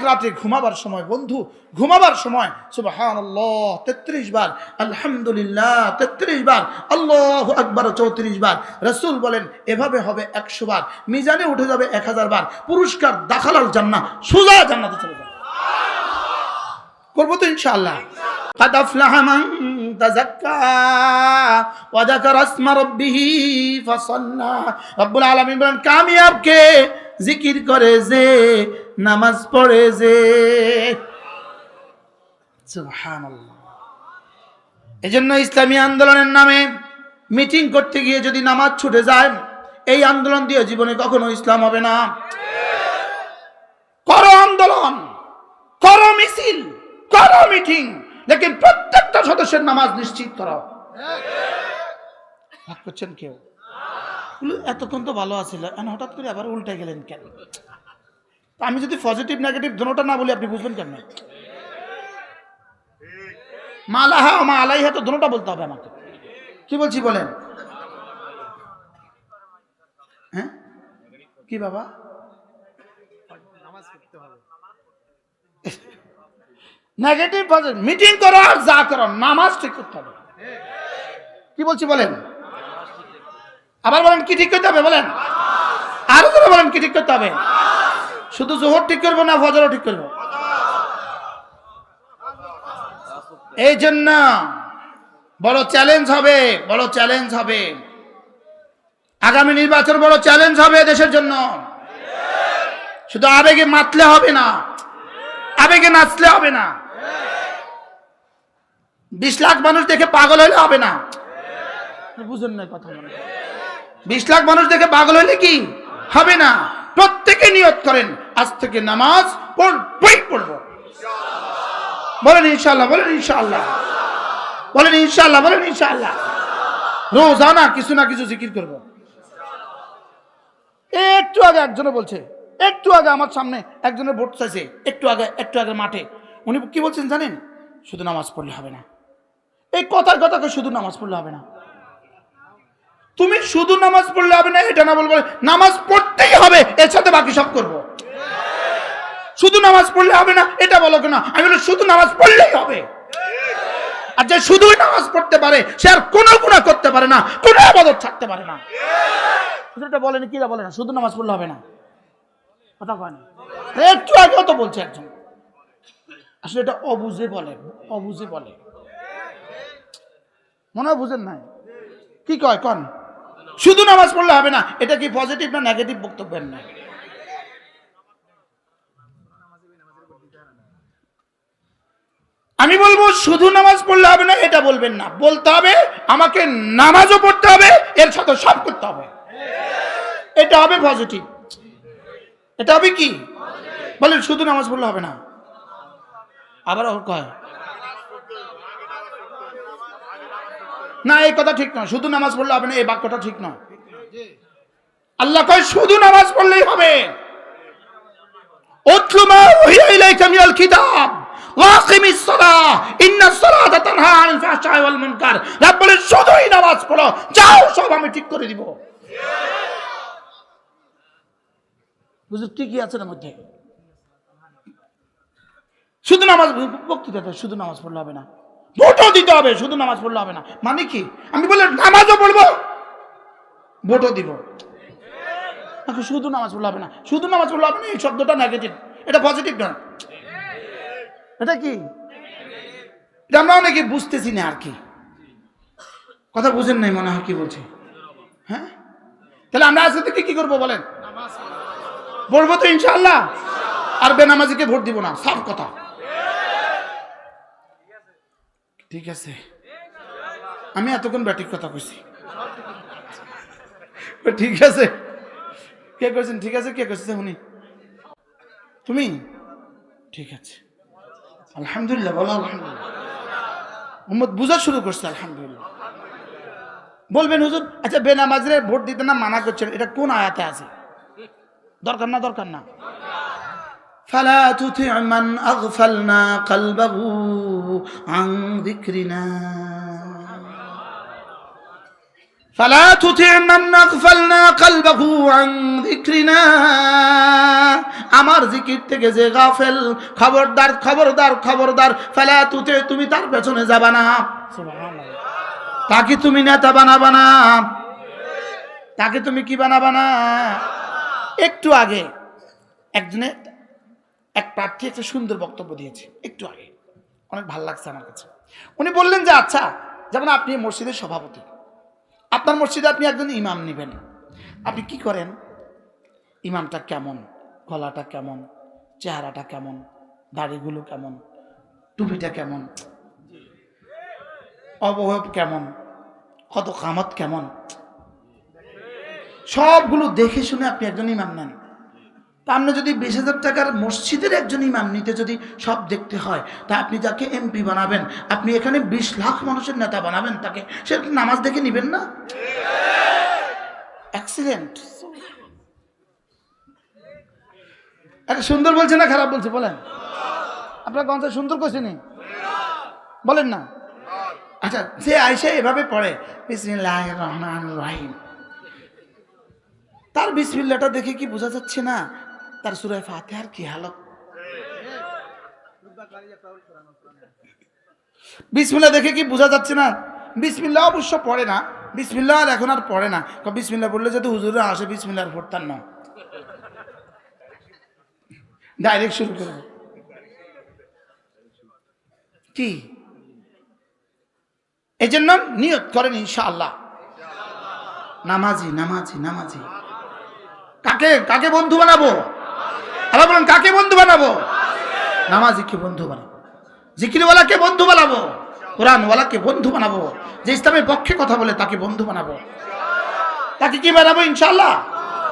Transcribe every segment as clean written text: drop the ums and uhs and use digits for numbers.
রাতে ঘুমাবার সময় বন্ধু ঘুমাবার সময় সুবহানাল্লাহ 33 বার, আলহামদুলিল্লাহ 33 বার, আল্লাহু আকবার 34 বার। রাসূল বলেন এভাবে হবে 100 বার, মিজানে উঠে যাবে 1000 বার, পুরস্কার দাখালাল জান্নাহ, সোজা জান্নাতে চলে যাবে। করব তো ইনশাআল্লাহ। قد أفلح من تزكى وذكر اسم ربه فصلى। রব্বুল আলামিন বলেন কামিয়াব কে, জিকির করে যে, নামাজ পড়ে যে। সুবহানাল্লাহ। এজন্য ইসলামী আন্দোলনের নামে মিটিং করতে গিয়ে যদি নামাজ ছুটে যায়, এই আন্দোলন দিয়ে জীবনে কখনো ইসলাম হবে না। করো আন্দোলন, করো মিছিল, করো মিটিং, লেকিন প্রত্যেকটা সদস্যের নামাজ নিশ্চিত করো। ভাগ করছেন কেউ? এতক্ষণ তো ভালো আছিল, হঠাৎ করে আবার উল্টে গেলেন কেন? আমি যদি পজিটিভ নেগেটিভ দুটোটা না বলি আপনি বুঝবেন কেন? মালাহা মা আলাইহা তো দুটোটা বলতে হবে আমাকে। কি বলছি বলেন? হ্যাঁ কি বাবা? নেগেটিভ মিটিং করো আর যা করো, নামাজ ঠিক করতে হবে। কি বলছি বলেন? আবার বলেন কি ঠিক করতে হবে বলেন? আরো করে বলেন কি ঠিক করতে হবে? শুধু জোহর ঠিক করবো না ফজরও ঠিক করবো? এই জন্য বড় চ্যালেঞ্জ হবে, বড় চ্যালেঞ্জ হবে আগামী নির্বাচন, বড় চ্যালেঞ্জ হবে দেশের জন্য। শুধু আবেগে মাতলে হবে না, আবেগে নাচলে হবে না, 20 লাখ মানুষ দেখে পাগল হইলে হবে না। বুঝুন না কথা? 20 লাখ মানুষ দেখে পাগল হইলে কি হবে না। প্রত্যেকে নিয়ত করেন আজ থেকে নামাজ পড়বই পড়বো। বলেন ইনশাআল্লাহ, বলেন ইনশাআল্লাহ, বলেন ইনশাআল্লাহ, বলেন ইনশাআল্লাহ। রোজানা কিছু না কিছু জিকির করবো। একটু আগে একজনে বলছে, একটু আগে আমার সামনে একজনের ভোট চাইছে, একটু আগে মাঠে উনি কি বলছেন জানেন? শুধু নামাজ পড়লে হবে না। এই কথার কথাকে শুধু নামাজ পড়লে হবে না। তুমি শুধু নামাজ পড়লে হবে না এটা না বলবো, নামাজ পড়তেই হবে, এর সাথে বাকি সব করবো। শুধু নামাজ পড়লে হবে না এটা বলো কেন? আমি বলি শুধু নামাজ পড়লেই হবে। আর যে শুধুই নামাজ পড়তে পারে সে আর কোনো গুনাহ করতে পারে না, কোনো ইবাদত ছাড়তে পারে না। এটা বলেন কি বলে না? শুধু নামাজ পড়লে হবে না, কথা কয় না। একটু আগেও তো বলছে একজন, আসলে এটা অবুঝে বলে, অবুঝে বলে, মনে হয় বুঝেন নাই। কি কয় কন? শুধু নামাজ পড়লে হবে না, এটা কি পজিটিভ না নেগেটিভ বক্তব্যের না? আমি বলবো শুধু নামাজ পড়লে হবে না এটা বলবেন না, বলতে হবে আমাকে নামাজও পড়তে হবে, এর সাথে সব করতে হবে। এটা হবে পজিটিভ, এটা হবে কি বলেন? শুধু নামাজ পড়লে হবে না। আবার কয় না, এই কথা ঠিক নয়। শুধু নামাজ পড়লে হবে না, এই বাক্যটা ঠিক নয়। আল্লাহ কয় শুধু নামাজ পড়লেই হবে। উতলু মা উহিয়া ইলাইকা মিনাল কিতাব ওয়া আকিমিস সালাহ ইন্নাস সালাতা তানহা আনিল ফাহশাই ওয়াল মুনকার। রব বলে শুধুই নামাজ পড়ো, যাও সব আমি ঠিক করে দিব। বুঝুন কি আছে এর মধ্যে? শুধু নামাজ, বক্তৃতাতে শুধু নামাজ পড়লে হবে না, ভোটও দিতে হবে, শুধু নামাজ পড়লে হবে না। মানে কি? আমি বলে নামাজও পড়বো ভোটও দিব, শুধু নামাজ পড়লে হবে না। শুধু নামাজ পড়লে হবে না এই শব্দটা নেগেটিভ, এটা পজিটিভ নয়। এটা কি? এটা আমরা অনেকে বুঝতেছি না আর কি, কথা বুঝেন নাই মনে হয়। কি বলছি? হ্যাঁ, তাহলে আমরা আজকে থেকে কি করবো বলেন? পড়বো তো ইনশাআল্লাহ, আর বেনামাজিকে ভোট দিব না, সাফ কথা। ঠিক আছে, আমি এতক্ষণ ব্যাটিক কথা কইছি, ঠিক আছে। কে কইছেন ঠিক আছে? কে কইছে উনি? তুমি? ঠিক আছে, আলহামদুলিল্লাহ, বলো আলহামদুলিল্লাহ। উম্মত বুঝা শুরু করছে, আলহামদুলিল্লাহ। বলবেন হুজুর আচ্ছা বেনামাজিরে ভোট দিতে না মানা করছেন, এটা কোন আয়াতে আছে? দরকার না, দরকার না। ফালা তুতি' মান আগফালনা কলবাহু আন যিকরিনা ফালা তুতি মান নাগফালনা কলবাহু আন যিকরিনা, আমার জিকির থেকে যে গাফেল, খবরদার খবরদার খবরদার, ফালা তুতি, তুমি তার পেছনে যাবা না। সুবহানাল্লাহ। তাকে তুমি নেতা বানাবা না, তাকে তুমি কি বানাবা না। একটু আগে এক প্রার্থী একটা সুন্দর বক্তব্য দিয়েছে, একটু আগে অনেক ভালো লাগছে আমার কাছে। উনি বললেন যে আচ্ছা, যেমন আপনি মসজিদের সভাপতি, আপনার মসজিদে আপনি একজন ইমাম নেবেন, আপনি কি করেন? ইমামটা কেমন, গলাটা কেমন, চেহারাটা কেমন, দাড়িগুলো কেমন, টুপিটা কেমন, অবয়ব কেমন, কত কামত কেমন, সবগুলো দেখে শুনে আপনি একজন ইমাম নেন। তা আপনি যদি 20,000 টাকার মসজিদের একজন ইমাম নিতে যদি সব দেখতে হয়, তা আপনি যাকে এমপি বানাবেন, আপনি এখানে 20 লাখ মানুষের নেতা বানাবেন, তাকে সে নামাজ দেখে নিবেন না? অ্যাক্সিডেন্ট। একটা সুন্দর বলছে না খারাপ বলছে বলেন? আপনার কনসা সুন্দর কোশ্চেন বলেন না। আচ্ছা, যে আয়সা এভাবে পড়ে বিসমিল্লাহির রহমানির রহিম, তার বিসমিল্লাহটা দেখে কি বোঝা যাচ্ছে না তার সূরা ফাতিহার কি হালত? বিসমিল্লাহ দেখে কি বোঝা যাচ্ছে না? বিসমিল্লাহ অবশ্য পড়ে না, বিসমিল্লাহ আর এখন আর পড়ে না। বিসমিল্লাহ পড়লে যদি হুজুরে আসে বিসমিল্লাহ আর পড়তাম না, ডাইরেক্ট শুরু করব। কি এই জন্য নিয়ত করেন ইনশাআল্লাহ, নামাজি নামাজি নামাজি। কাকে বন্ধু বানাবো? আল্লাহ বলেন কাকে বন্ধু বানাবো? নামাজিকে বন্ধু বানাবো, জিকিরওয়ালাকে বন্ধু বানাবো, কোরআনওয়ালাকে বন্ধু বানাবো, যে ইসলামের পক্ষে কথা বলে তাকে বন্ধু বানাবো। তাকে কি বানাবো? ইনশাআল্লাহ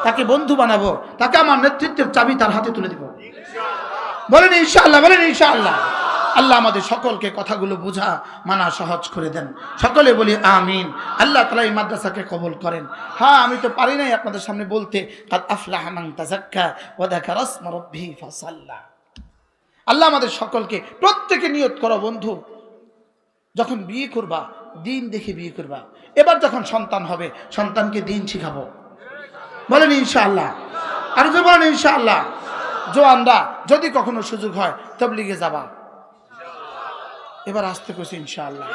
তাকে বন্ধু বানাবো, তাকে আমার নেতৃত্বের চাবি তার হাতে তুলে দিব। বলেন ইনশাআল্লাহ, বলেন ইনশাআল্লাহ। আল্লাহ আমাদের সকলকে কথাগুলো বোঝা মানা সহজ করে দেন, সকলে বলি আমিন। আল্লাহ তাআলা এই মাদ্রাসাকে কবুল করেন। হ্যাঁ, আমি তো পারি নাই আপনাদের সামনে বলতে, কাদ আফলাহা মান তাযাক্কা ওয়া যাকারা ইসমা রাব্বিহি ফাসাল্লা। আল্লাহ আমাদের সকলকে, প্রত্যেকে নিয়ত করো বন্ধু, যখন বিয়ে করবা দিন দেখে বিয়ে করবা। এবার যখন সন্তান হবে, সন্তানকে দিন শিখাবো। বলেন ইনশাআল্লাহ, আর যদি বলেন ইনশাআল্লাহ। জোয়ানরা যদি কখনো সুযোগ হয় তাবলীগে যাবা। এবার আসতে কইছি ইনশাআল্লাহ।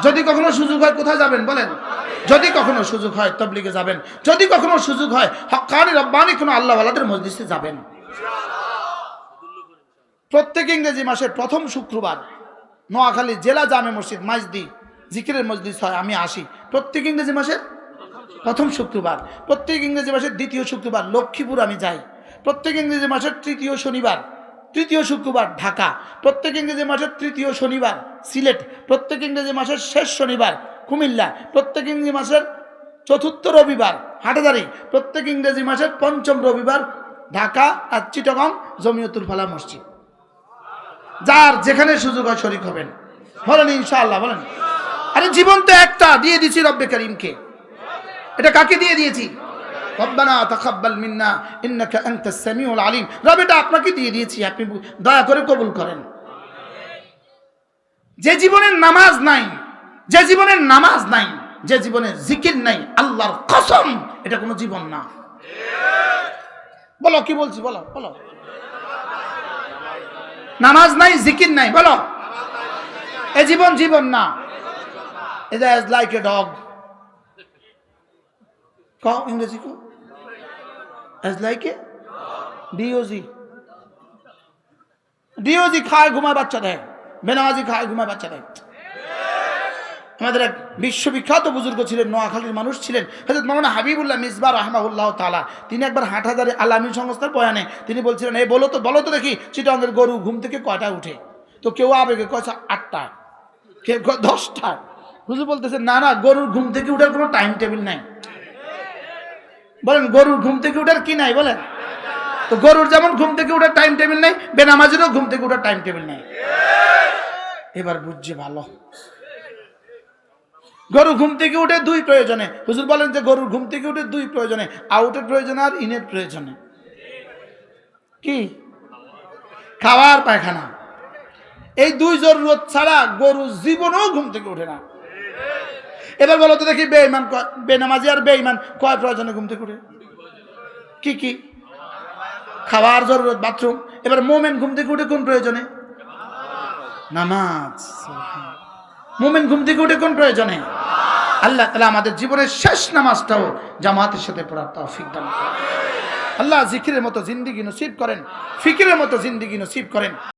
যদি কখনো সুযোগ হয় কোথায় যাবেন বলেন? যদি কখনো সুযোগ হয় তাবলীগে যাবেন, যদি কখনো সুযোগ হয় হক্কানি রব্বানি কোনো আল্লাহওয়ালাদের মজলিসে যাবেন। প্রত্যেক ইংরেজি মাসের প্রথম শুক্রবার নোয়াখালী জেলা জামে মসজিদ মাইজদি জিকিরের মজলিস হয়, আমি আসি প্রত্যেক ইংরেজি মাসের প্রথম শুক্রবার। প্রত্যেক ইংরেজি মাসের দ্বিতীয় শুক্রবার লক্ষ্মীপুর আমি যাই। প্রত্যেক ইংরেজি মাসের তৃতীয় শুক্রবার ঢাকা। প্রত্যেক ইংরেজি মাসের তৃতীয় শনিবার সিলেট। প্রত্যেক ইংরেজি মাসের শেষ শনিবার কুমিল্লা। প্রত্যেক ইংরেজি মাসের চতুর্থ রবিবার হাটাদারি। প্রত্যেক ইংরেজি মাসের পঞ্চম রবিবার ঢাকা আর চিটাগং জমিয়তুল ফালা মসজিদ। যার যেখানে সুযোগ হয় শরীক হবেন। বলেন ইনশাআল্লাহ, বলেন। আরে জীবন তো একটা, দিয়ে দিয়েছি রব্বে করিমকে। এটা কাকে দিয়ে দিয়েছি? রব্বানা তাকাব্বাল মিন্না ইন্নাকা আনতাস সামিউল আলিম। রব, এটা আপনাকে দিয়ে দিয়েছি, আপনি দয়া করে কবুল করেন। যে জীবনের নামাজ নাই, যে জীবনের নামাজ নাই, যে জীবনের জিকির নাই, আল্লাহর কসম এটা কোনো জীবন না। বলো কি বলছি, বলো বলো। নামাজ নাই, জিকির নাই, বলো এ জীবন জীবন না। It is like a dog. কও ইংরেজি কও। As like a DOG খায় ঘুমায় বাচ্চা দেয়, বেনামাজি খায় ঘুমায় বাচ্চা দেয়। আমাদের এক বিশ্ববিখ্যাত বুজুর্গ ছিলেন, নোয়াখালীর মানুষ ছিলেন, হযরত মাওলানা হাবিবুল্লাহ মিসবাহ রাহমাহুল্লাহ তাআলা। তিনি একবার হাটহাজারী আল আমিন সংস্থার বয়ানে তিনি বলছিলেন, এই বলো তো দেখি চিটাঙ্গের গরু ঘুম থেকে কয়টা উঠে? তো কেউ আবেগে কয়টা 8টায়, কেউ 10টায়। হুজুর বলতেছে না না, গরুর ঘুম থেকে উঠার কোনো টাইম টেবিল নাই। বলেন গরুর ঘুম থেকে উঠার কি নাই বলেন? তো গরুর যেমন ঘুম থেকে উঠার টাইম টেবিল নাই, বেনামাজিরও ঘুম থেকে উঠার টাইম টেবিল নাই। এবার বুঝছে ভালো। গরু ঘুম থেকে উঠে দুই প্রয়োজনে। হুজুর বলেন যে গরুর ঘুম থেকে উঠে দুই প্রয়োজনে, আউটের প্রয়োজনে আর ইনের প্রয়োজনে। কি? খাওয়ার পায়খানা। এই দুই জরুরত ছাড়া গরু জীবনেও ঘুম থেকে ওঠে না। এবার বলো তো দেখি বেঈমান বেনামাজি আর বেঈমান কয় প্রয়োজনে ঘুম থেকে উঠে? কি কি? খাওয়ার জরুরত, বাথরুম। এবার মোমেন ঘুম থেকে উঠে কোন প্রয়োজনে? নামাজ। মোমেন ঘুম থেকে উঠে কোন প্রয়োজনে? আল্লাহ তাআলা আমাদের জীবনের শেষ নামাজটাও জামাতের সাথে পড়ার তৌফিক দান করেন। আল্লাহ জিকিরের মতো জিন্দেগি নসিব করেন, ফিকিরের মতো জিন্দেগি নসিব করেন।